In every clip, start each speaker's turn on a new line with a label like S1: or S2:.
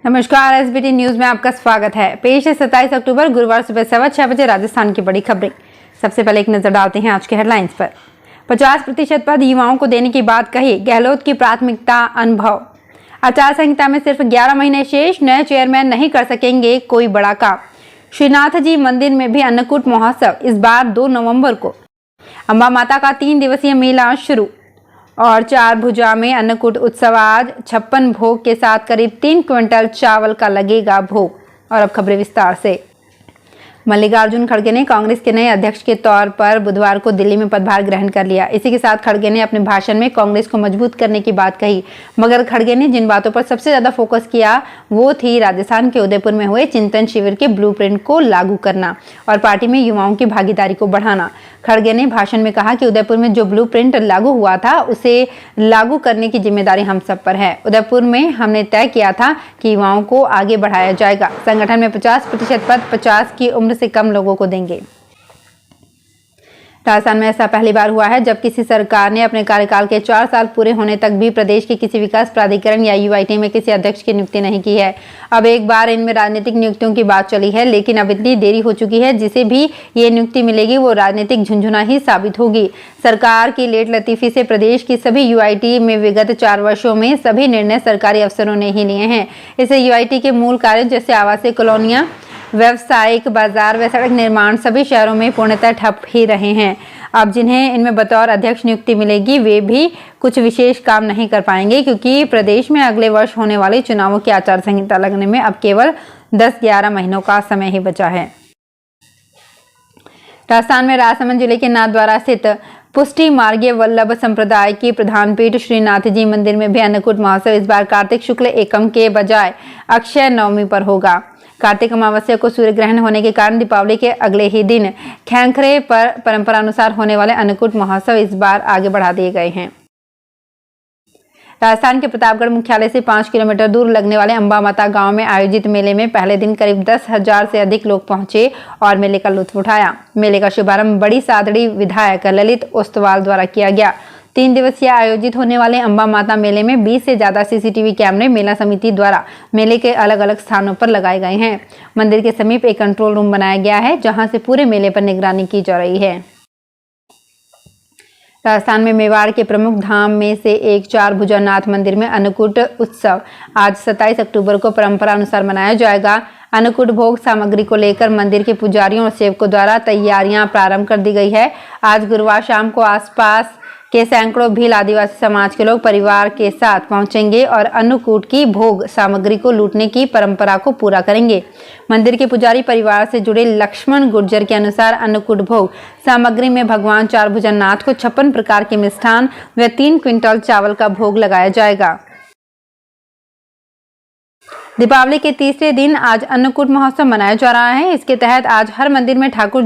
S1: नमस्कार, SBT news में आपका स्वागत है। पेश है 27 अक्टूबर गुरुवार सुबह 6:15 बजे राजस्थान की बड़ी खबरें। सबसे पहले एक नजर डालते हैं आज के हेडलाइंस पर। 50% पद युवाओं को देने की बात कही, गहलोत की प्राथमिकता अनुभव। आचार संहिता में सिर्फ 11 महीने शेष, नए चेयरमैन नहीं कर सकेंगे कोई बड़ा काम। श्रीनाथ जी मंदिर में भी अन्नकूट महोत्सव, इस बार 2 नवंबर को। अंबा माता का 3 दिवसीय मेला शुरू और 4 भुजा में अन्नकूट उत्सव आज 56 भोग के साथ करीब 3 क्विंटल चावल का लगेगा भोग। और अब खबरें विस्तार से। मल्लिकार्जुन खड़गे ने कांग्रेस के नए अध्यक्ष के तौर पर बुधवार को दिल्ली में पदभार ग्रहण कर लिया। इसी के साथ खड़गे ने अपने भाषण में कांग्रेस को मजबूत करने की बात कही, मगर खड़गे ने जिन बातों पर सबसे ज्यादा फोकस किया वो थी राजस्थान के उदयपुर में हुए चिंतन शिविर के ब्लूप्रिंट को लागू करना और पार्टी में युवाओं की भागीदारी को बढ़ाना। खड़गे ने भाषण में कहा कि उदयपुर में जो ब्लूप्रिंट लागू हुआ था उसे लागू करने की जिम्मेदारी हम सब पर है। उदयपुर में हमने तय किया था कि युवाओं को आगे बढ़ाया जाएगा। संगठन में 50% पद 50 की उम्र से कम लोगों को देंगे। राजस्थान में ऐसा पहली बार हुआ है जब किसी सरकार ने अपने कार्यकाल के 4 साल पूरे होने तक भी प्रदेश के किसी विकास प्राधिकरण या यूआईटी में किसी अध्यक्ष की नियुक्ति नहीं की है। अब एक बार इनमें राजनीतिक नियुक्तियों की बात चली है, लेकिन अब इतनी देरी हो चुकी है, जिसे भी ये नियुक्ति मिलेगी वो राजनीतिक झुंझुना ही साबित होगी। सरकार की लेट लतीफी से प्रदेश की सभी यूआईटी में विगत 4 वर्षों में सभी निर्णय सरकारी अफसरों ने ही लिए हैं। इससे यूआईटी के मूल कार्य जैसे आवासीय कॉलोनियां, व्यावसायिक बाजार व सड़क निर्माण सभी शहरों में पूर्णतः ठप ही रहे हैं। अब जिन्हें इनमें बतौर अध्यक्ष नियुक्ति मिलेगी वे भी कुछ विशेष काम नहीं कर पाएंगे, क्योंकि प्रदेश में अगले वर्ष होने वाले चुनावों की आचार संहिता लगने में अब केवल 10-11 महीनों का समय ही बचा है। राजस्थान में राजसमंद जिले के नाथद्वारा स्थित पुष्टि मार्गीय वल्लभ संप्रदाय की प्रधान पीठ श्रीनाथ जी मंदिर में भी अन्नकूट महोत्सव इस बार कार्तिक शुक्ल एकम के बजाय अक्षय नवमी पर होगा। कार्तिक अमावस्या को सूर्य ग्रहण होने के कारण दीपावली के अगले ही दिन खैंखरे पर परंपरा अनुसार होने वाले अन्नकूट महोत्सव इस बार आगे बढ़ा दिए गए हैं। राजस्थान के प्रतापगढ़ मुख्यालय से 5 किलोमीटर दूर लगने वाले अंबा माता गांव में आयोजित मेले में पहले दिन करीब 10,000 से अधिक लोग पहुंचे और मेले का लुत्फ उठाया। मेले का शुभारंभ बड़ी सादड़ी विधायक ललित ओस्तवाल द्वारा किया गया। 3 दिवसीय आयोजित होने वाले अंबा माता मेले में 20 से ज्यादा सीसीटीवी कैमरे मेला समिति द्वारा मेले के अलग अलग स्थानों पर लगाए गए हैं। मंदिर के समीप एक कंट्रोल रूम बनाया गया है, जहां से पूरे मेले पर निगरानी की जा रही है। राजस्थान में मेवाड़ के प्रमुख धाम में से एक 4 भुजा नाथ मंदिर में अन्नकूट उत्सव आज 27 अक्टूबर को परंपरा अनुसार मनाया जाएगा। अन्नकूट भोग सामग्री को लेकर मंदिर के पुजारियों और सेवकों द्वारा तैयारियां प्रारंभ कर दी गई है। आज गुरुवार शाम को आसपास के सैकड़ों भील आदिवासी समाज के लोग परिवार के साथ पहुंचेंगे और अन्नकूट की भोग सामग्री को लूटने की परंपरा को पूरा करेंगे। मंदिर के पुजारी परिवार से जुड़े लक्ष्मण गुर्जर के अनुसार अन्नकूट भोग सामग्री में भगवान 4 भुजा नाथ को 56 प्रकार के मिष्ठान व 3 क्विंटल चावल का भोग लगाया जाएगा। दीपावली के तीसरे दिन आज अन्नकूट महोत्सव मनाया जा रहा है। इसके तहत आज हर मंदिर में ठाकुर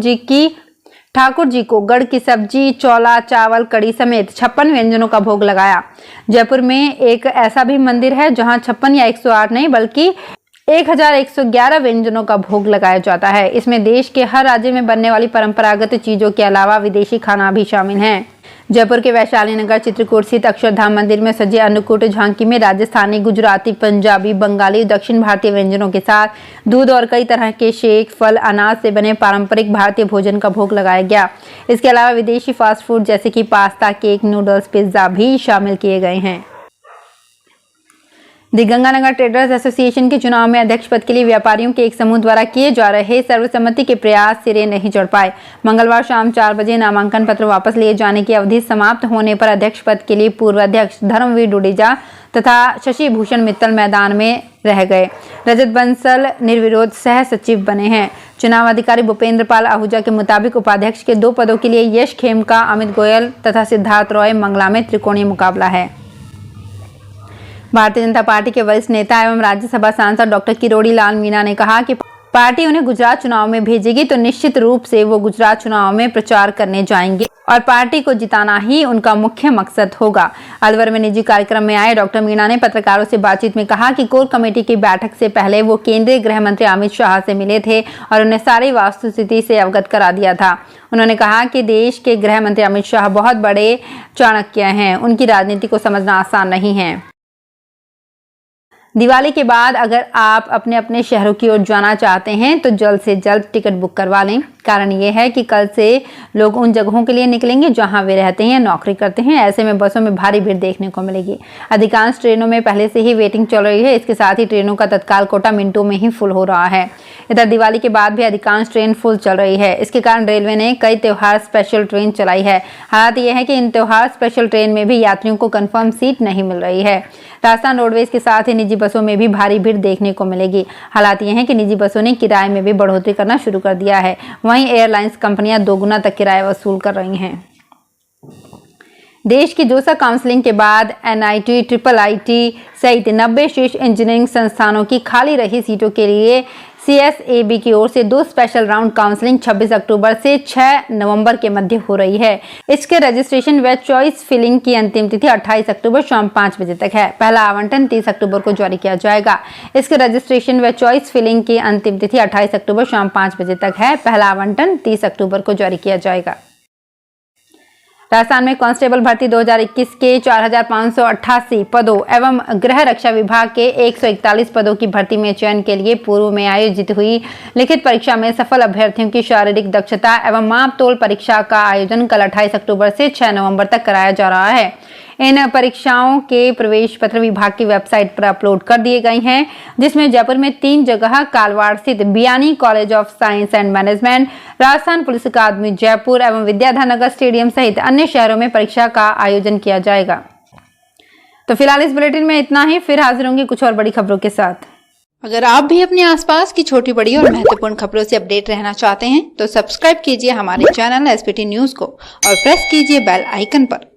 S1: जी को गढ़ की सब्जी, चौला, चावल, कड़ी समेत 56 व्यंजनों का भोग लगाया। जयपुर में एक ऐसा भी मंदिर है जहां 56 या 108 नहीं बल्कि 1111 व्यंजनों का भोग लगाया जाता है। इसमें देश के हर राज्य में बनने वाली परंपरागत चीजों के अलावा विदेशी खाना भी शामिल है। जयपुर के वैशाली नगर चित्रकूट स्थित अक्षरधाम मंदिर में सजे अन्नकूट झांकी में राजस्थानी, गुजराती, पंजाबी, बंगाली, दक्षिण भारतीय व्यंजनों के साथ दूध और कई तरह के शेक, फल, अनाज से बने पारंपरिक भारतीय भोजन का भोग लगाया गया। इसके अलावा विदेशी फास्ट फूड जैसे कि पास्ता, केक, नूडल्स, पिज्जा भी शामिल किए गए हैं। दी गंगानगर ट्रेडर्स एसोसिएशन के चुनाव में अध्यक्ष पद के लिए व्यापारियों के एक समूह द्वारा किए जा रहे सर्वसम्मति के प्रयास सिरे नहीं चढ़ पाए। मंगलवार शाम 4 बजे नामांकन पत्र वापस लिए जाने की अवधि समाप्त होने पर अध्यक्ष पद के लिए पूर्व अध्यक्ष धर्मवीर डुडेजा तथा शशि भूषण मित्तल मैदान में रह गए। रजत बंसल निर्विरोध सह सचिव बने हैं। चुनाव अधिकारी भूपेंद्र पाल आहूजा के मुताबिक उपाध्यक्ष के 2 पदों के लिए यश खेमका, अमित गोयल तथा सिद्धार्थ रॉय मंगला में त्रिकोणीय मुकाबला है। भारतीय जनता पार्टी के वरिष्ठ नेता एवं राज्यसभा सांसद डॉक्टर किरोड़ी लाल मीणा ने कहा कि पार्टी उन्हें गुजरात चुनाव में भेजेगी तो निश्चित रूप से वो गुजरात चुनाव में प्रचार करने जाएंगे और पार्टी को जिताना ही उनका मुख्य मकसद होगा। अलवर में निजी कार्यक्रम में आए डॉक्टर मीणा ने पत्रकारों से बातचीत में कहा कि कोर कमेटी की बैठक से पहले वो केंद्रीय गृह मंत्री अमित शाह से मिले थे और उन्हें सारी वस्तुस्थिति से अवगत करा दिया था। उन्होंने कहा कि देश के गृह मंत्री अमित शाह बहुत बड़े चाणक्य हैं, उनकी राजनीति को समझना आसान नहीं है। दिवाली के बाद अगर आप अपने अपने शहरों की ओर जाना चाहते हैं तो जल्द से जल्द टिकट बुक करवा लें। कारण ये है कि कल से लोग उन जगहों के लिए निकलेंगे जहां वे रहते हैं या नौकरी करते हैं। ऐसे में बसों में भारी भीड़ देखने को मिलेगी। अधिकांश ट्रेनों में पहले से ही वेटिंग चल रही है। इसके साथ ही ट्रेनों का तत्काल कोटा मिनटों में ही फुल हो रहा है। इधर दिवाली के बाद भी अधिकांश ट्रेन फुल चल रही है। इसके कारण रेलवे ने कई त्योहार स्पेशल ट्रेन चलाई है। हालात यह है कि इन त्योहार स्पेशल ट्रेन में भी यात्रियों को कंफर्म सीट नहीं मिल रही है। राजस्थान रोडवेज के साथ ही निजी बसों में भी भारी भीड़ देखने को मिलेगी। हालात ये हैं कि निजी बसों ने किराए में भी बढ़ोतरी करना शुरू कर दिया है। वहीं एयरलाइंस कंपनियां दोगुना तक किराया वसूल कर रही हैं। देश की जोसा काउंसलिंग के बाद एनआईटी, ट्रिपल आईटी सहित 90 शीर्ष इंजीनियरिंग संस्थानों की खाली रही सीटों के लिए CSAB की ओर से 2 स्पेशल राउंड काउंसलिंग 26 अक्टूबर से 6 नवंबर के मध्य हो रही है। इसके रजिस्ट्रेशन व चॉइस फिलिंग की अंतिम तिथि 28 अक्टूबर शाम 5 बजे तक है। पहला आवंटन 30 अक्टूबर को जारी किया जाएगा। इसके रजिस्ट्रेशन व चॉइस फिलिंग की अंतिम तिथि 28 अक्टूबर शाम 5 बजे तक है। पहला आवंटन 30 अक्टूबर को जारी किया जाएगा। राजस्थान में कांस्टेबल भर्ती 2021 के 4,588 पदों एवं गृह रक्षा विभाग के 141 पदों की भर्ती में चयन के लिए पूर्व में आयोजित हुई लिखित परीक्षा में सफल अभ्यर्थियों की शारीरिक दक्षता एवं माप तोल परीक्षा का आयोजन कल 28 अक्टूबर से 6 नवंबर तक कराया जा रहा है। इन परीक्षाओं के प्रवेश पत्र विभाग की वेबसाइट पर अपलोड कर दिए गए हैं, जिसमें जयपुर में 3 जगह, कालवाड़ स्थित Biyani college of science and management, Rajasthan police अकादमी जयपुर एवं विद्याधर नगर स्टेडियम सहित अन्य शहरों में परीक्षा का आयोजन किया जाएगा। तो फिलहाल इस बुलेटिन में इतना ही। फिर हाजिर होंगे कुछ और बड़ी खबरों के साथ। अगर आप भी अपने आसपास की छोटी बड़ी और महत्वपूर्ण खबरों से अपडेट रहना चाहते हैं तो सब्सक्राइब कीजिए हमारे चैनल SPT न्यूज को और प्रेस कीजिए बेल आइकन पर।